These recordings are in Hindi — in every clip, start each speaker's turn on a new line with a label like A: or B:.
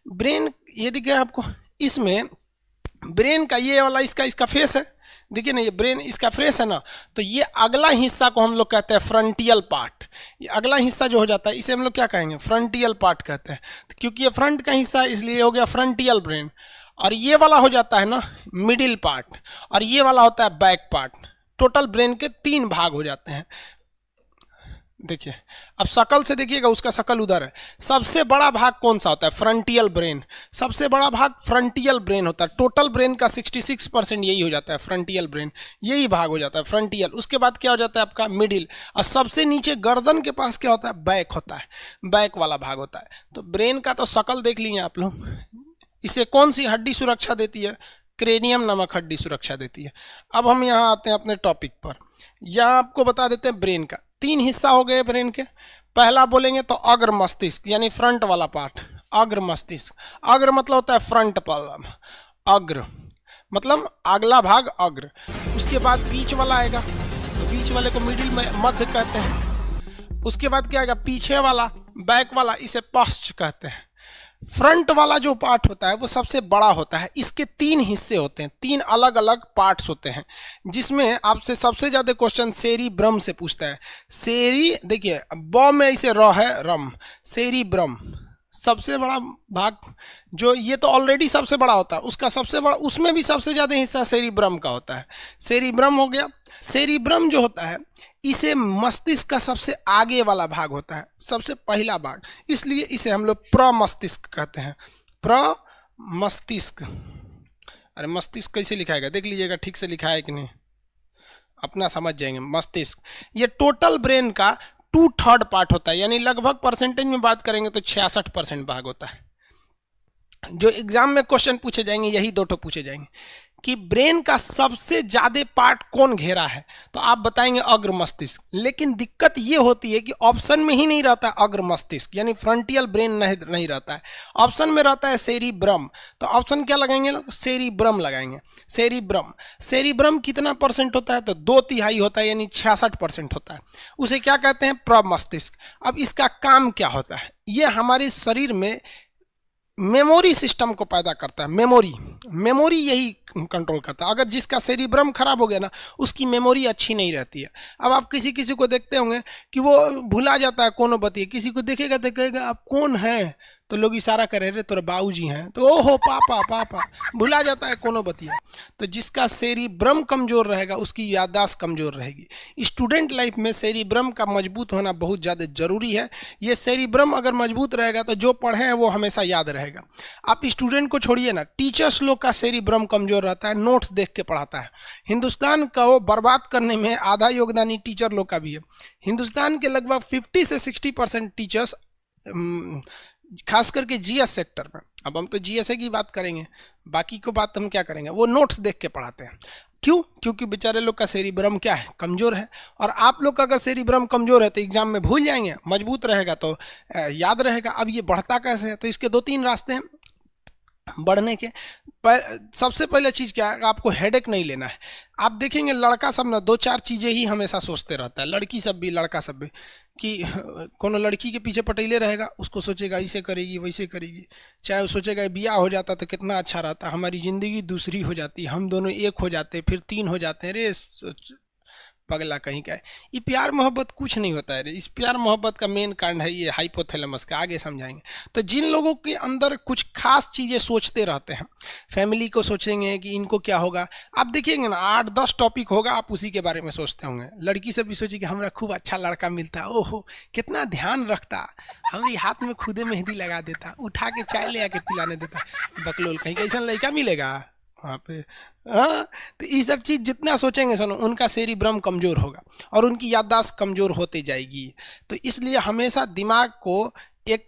A: ब्रेन ये दिख रहा है आपको, इसमें ब्रेन का ये वाला इसका फेस है, देखिए ना ये ब्रेन इसका फेस है ना, तो ये अगला हिस्सा को हम लोग कहते हैं फ्रंटियल पार्ट। ये अगला हिस्सा जो हो जाता है इसे हम लोग क्या कहेंगे, फ्रंटियल पार्ट कहते हैं। तो क्योंकि ये फ्रंट का हिस्सा है इसलिए हो गया फ्रंटियल ब्रेन। और ये वाला हो जाता है ना मिडिल पार्ट, और ये वाला होता है बैक पार्ट। टोटल ब्रेन के 3 भाग हो जाते हैं। देखिए अब शकल से देखिएगा, उसका शकल उधर है। सबसे बड़ा भाग कौन सा होता है, फ्रंटियल ब्रेन। सबसे बड़ा भाग फ्रंटियल ब्रेन होता है। टोटल ब्रेन का 66% यही हो जाता है, फ्रंटियल ब्रेन यही भाग हो जाता है फ्रंटियल। उसके बाद क्या हो जाता है आपका मिडिल, और सबसे नीचे गर्दन के पास क्या होता है, बैक होता है, बैक वाला भाग होता है। तो ब्रेन का तो शकल देख लिए आप लोग। इसे कौन सी हड्डी सुरक्षा देती है, क्रेनियम नामक हड्डी सुरक्षा देती है। अब हम यहाँ आते हैं अपने टॉपिक पर। यहाँ आपको बता देते हैं ब्रेन का 3 हिस्सा हो गए ब्रेन के। पहला बोलेंगे तो अग्र मस्तिष्क, यानी फ्रंट वाला पार्ट, अग्र मस्तिष्क। अग्र मतलब होता है फ्रंट पार्ट, अग्र मतलब अगला भाग अग्र। उसके बाद बीच वाला आएगा, तो बीच वाले को मिडिल में मध्य कहते हैं। उसके बाद क्या आएगा, पीछे वाला बैक वाला, इसे पश्च कहते हैं। फ्रंट वाला जो पार्ट होता है वो सबसे बड़ा होता है। इसके 3 हिस्से होते हैं, 3 अलग अलग पार्ट्स होते हैं, जिसमें आपसे सबसे ज्यादा क्वेश्चन सेरिब्रम से पूछता है। सेरी देखिए ब में इसे र है रम, सेरिब्रम सबसे बड़ा भाग, जो ये तो ऑलरेडी सबसे बड़ा होता है, उसका सबसे बड़ा, उसमें भी सबसे ज्यादा हिस्सा सेरिब्रम का होता है। सेरिब्रम हो गया। सेरिब्रम जो होता है इसे मस्तिष्क का सबसे आगे वाला भाग होता है, सबसे पहला भाग, इसलिए इसे हम लोग प्रमस्तिष्क कहते हैं। प्रमस्तिष्क। अरे मस्तिष्क कैसे लिखाएगा देख लीजिएगा, ठीक से लिखा है कि नहीं, अपना समझ जाएंगे। मस्तिष्क ये टोटल ब्रेन का 2/3 पार्ट होता है, यानी लगभग परसेंटेज में बात करेंगे तो 66% भाग होता है। जो एग्जाम में क्वेश्चन पूछे जाएंगे यही 2 पूछे जाएंगे कि ब्रेन का सबसे ज्यादा पार्ट कौन घेरा है, तो आप बताएंगे अग्र मस्तिष्क। लेकिन दिक्कत ये होती है कि ऑप्शन में ही नहीं रहता अग्र मस्तिष्क, यानी फ्रंटियल ब्रेन नहीं रहता है, ऑप्शन में रहता है सेरिब्रम। तो ऑप्शन क्या लगाएंगे लोग, सेरिब्रम लगाएंगे। सेरिब्रम, सेरिब्रम कितना परसेंट होता है, तो 2/3 होता है, यानी 66% होता है। उसे क्या कहते हैं, प्रमस्तिष्क। अब इसका काम क्या होता है, ये हमारे शरीर में मेमोरी सिस्टम को पैदा करता है। मेमोरी यही कंट्रोल करता है। अगर जिसका सेरिब्रम खराब हो गया ना, उसकी मेमोरी अच्छी नहीं रहती है। अब आप किसी को देखते होंगे कि वो भुला जाता है कोनो बतिए, किसी को देखेगा तो कहेगा आप कौन है, तो लोग इशारा करें रे तोरे बाबूजी हैं, तो ओहो पापा पापा, भुला जाता है कोनो बतिया। तो जिसका सेरिब्रम कमजोर रहेगा उसकी याददाश्त कमजोर रहेगी। स्टूडेंट लाइफ में सेरिब्रम का मजबूत होना बहुत ज़्यादा जरूरी है। ये सेरिब्रम अगर मजबूत रहेगा तो जो पढ़े हैं वो हमेशा याद रहेगा। आप स्टूडेंट को छोड़िए ना, टीचर्स लोग का सेरिब्रम कमजोर रहता है, नोट्स देख के पढ़ाता है। हिंदुस्तान को बर्बाद करने में आधा योगदान टीचर लोग का भी है। हिंदुस्तान के लगभग 50 से 60% टीचर्स, खास करके जीएस सेक्टर में, अब हम तो जीएसए की बात करेंगे, बाकी को बात हम क्या करेंगे, वो नोट्स देख के पढ़ाते हैं। क्यों, क्योंकि बेचारे लोग का सेरिब्रम क्या है, कमजोर है। और आप लोग का अगर सेरिब्रम कमजोर है तो एग्जाम में भूल जाएंगे, मजबूत रहेगा तो याद रहेगा। अब ये बढ़ता कैसे है, तो इसके 2-3 रास्ते हैं बढ़ने के। सबसे पहले चीज़ क्या है, आपको हेडेक नहीं लेना है। आप देखेंगे लड़का सब ना 2-4 चीज़ें ही हमेशा सोचते रहता है, लड़की सब भी लड़का सब भी, कि कोनो लड़की के पीछे पटेले रहेगा, उसको सोचेगा ऐसे करेगी वैसे करेगी। चाहे वो सोचेगा ब्याह हो जाता तो कितना अच्छा रहता, हमारी ज़िंदगी दूसरी हो जाती, हम दोनों एक हो जाते, फिर 3 हो जाते हैं। रे पगला कहीं का है, ये प्यार मोहब्बत कुछ नहीं होता है। इस प्यार मोहब्बत का मेन कारण है ये हाइपोथैलेमस का, आगे समझाएंगे। तो जिन लोगों के अंदर कुछ खास चीज़ें सोचते रहते हैं, फैमिली को सोचेंगे कि इनको क्या होगा, आप देखिएंगे ना 8-10 टॉपिक होगा, आप उसी के बारे में सोचते होंगे। लड़की से भी सोचिए कि हमारा खूब अच्छा लड़का मिलता, ओहो कितना ध्यान रखता, हमारी हाथ में खुदे मेहंदी लगा देता, उठा के चाय ले आके पिलाने देता, बकलोल कहीं कैसा लड़का मिलेगा वहाँ पे। हाँ, तो ये सब चीज़ जितना सोचेंगे सुनो, उनका सेरिब्रम कमज़ोर होगा और उनकी याददाश्त कमज़ोर होती जाएगी। तो इसलिए हमेशा दिमाग को एक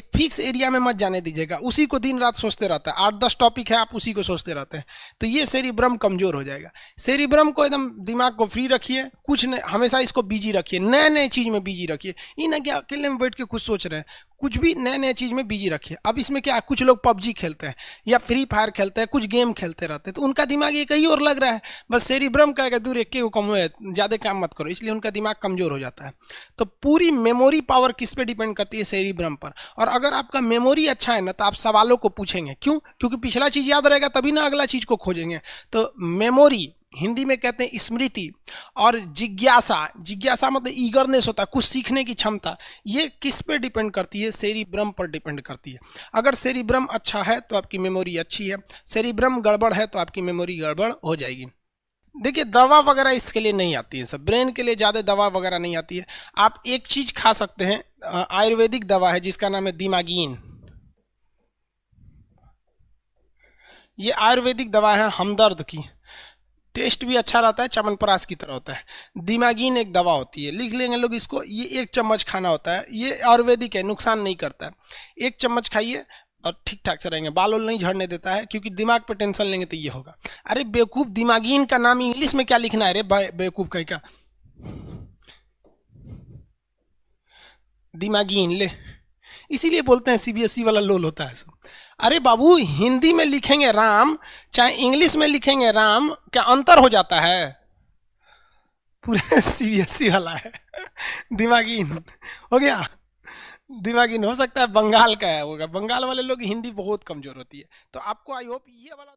A: फिक्स एरिया में मत जाने दीजिएगा, उसी को दिन रात सोचते रहता है। 8-10 टॉपिक है, आप उसी को सोचते रहते हैं, तो ये सेरिब्रम कमज़ोर हो जाएगा। सेरिब्रम को एकदम दिमाग को फ्री रखिए, कुछ नहीं, हमेशा इसको बिजी रखिए, नए नए चीज़ में बिजी रखिए। ये ना कि अकेले में बैठ के कुछ सोच रहे हैं, कुछ भी नए नए चीज़ में बिजी रखिए। अब इसमें क्या, कुछ लोग पबजी खेलते हैं या फ्री फायर खेलते हैं, कुछ गेम खेलते रहते हैं, तो उनका दिमाग ये कहीं और लग रहा है, बस सेरिब्रम का दूर एक को कम है, ज़्यादा काम मत करो, इसलिए उनका दिमाग कमज़ोर हो जाता है। तो पूरी मेमोरी पावर किस पे डिपेंड करती है, सेरिब्रम पर। और अगर आपका मेमोरी अच्छा है ना तो आप सवालों को पूछेंगे, क्यों, क्योंकि पिछला चीज़ याद रहेगा तभी ना अगला चीज़ को खोजेंगे। तो मेमोरी, हिंदी में कहते हैं स्मृति, और जिज्ञासा, जिज्ञासा मतलब ईगरनेस होता है, कुछ सीखने की क्षमता, ये किस पे डिपेंड करती है, सेरिब्रम पर डिपेंड करती है। अगर सेरिब्रम अच्छा है तो आपकी मेमोरी अच्छी है, सेरिब्रम गड़बड़ है तो आपकी मेमोरी गड़बड़ हो जाएगी। देखिए दवा वगैरह इसके लिए नहीं आती है, सब ब्रेन के लिए ज़्यादा दवा वगैरह नहीं आती है। आप एक चीज़ खा सकते हैं, आयुर्वेदिक दवा है जिसका नाम है दिमागीन। ये आयुर्वेदिक दवा है हमदर्द की, टेस्ट भी अच्छा रहता है, च्यवनप्राश की तरह होता है। दिमागीन एक दवा होती है, लिख लेंगे लोग इसको, ये 1 चम्मच खाना होता है, ये आयुर्वेदिक है, नुकसान नहीं करता है। 1 चम्मच खाइए और ठीक ठाक से रहेंगे, बाल वाल नहीं झड़ने देता है, क्योंकि दिमाग पे टेंशन लेंगे तो ये होगा। अरे बेवकूफ़, दिमागीन का नाम इंग्लिश में क्या लिखना है रे बेवकूफ़ कहीं का, दिमागीन ले, इसीलिए बोलते हैं सीबीएसई वाला लोल होता है सब। अरे बाबू, हिंदी में लिखेंगे राम चाहे इंग्लिश में लिखेंगे राम, क्या अंतर हो जाता है, पूरे सीबीएसई वाला है। दिमागीन हो गया, दिमागीन हो सकता है बंगाल का है, होगा, बंगाल वाले लोग हिंदी बहुत कमजोर होती है। तो आपको आई होप ये वाला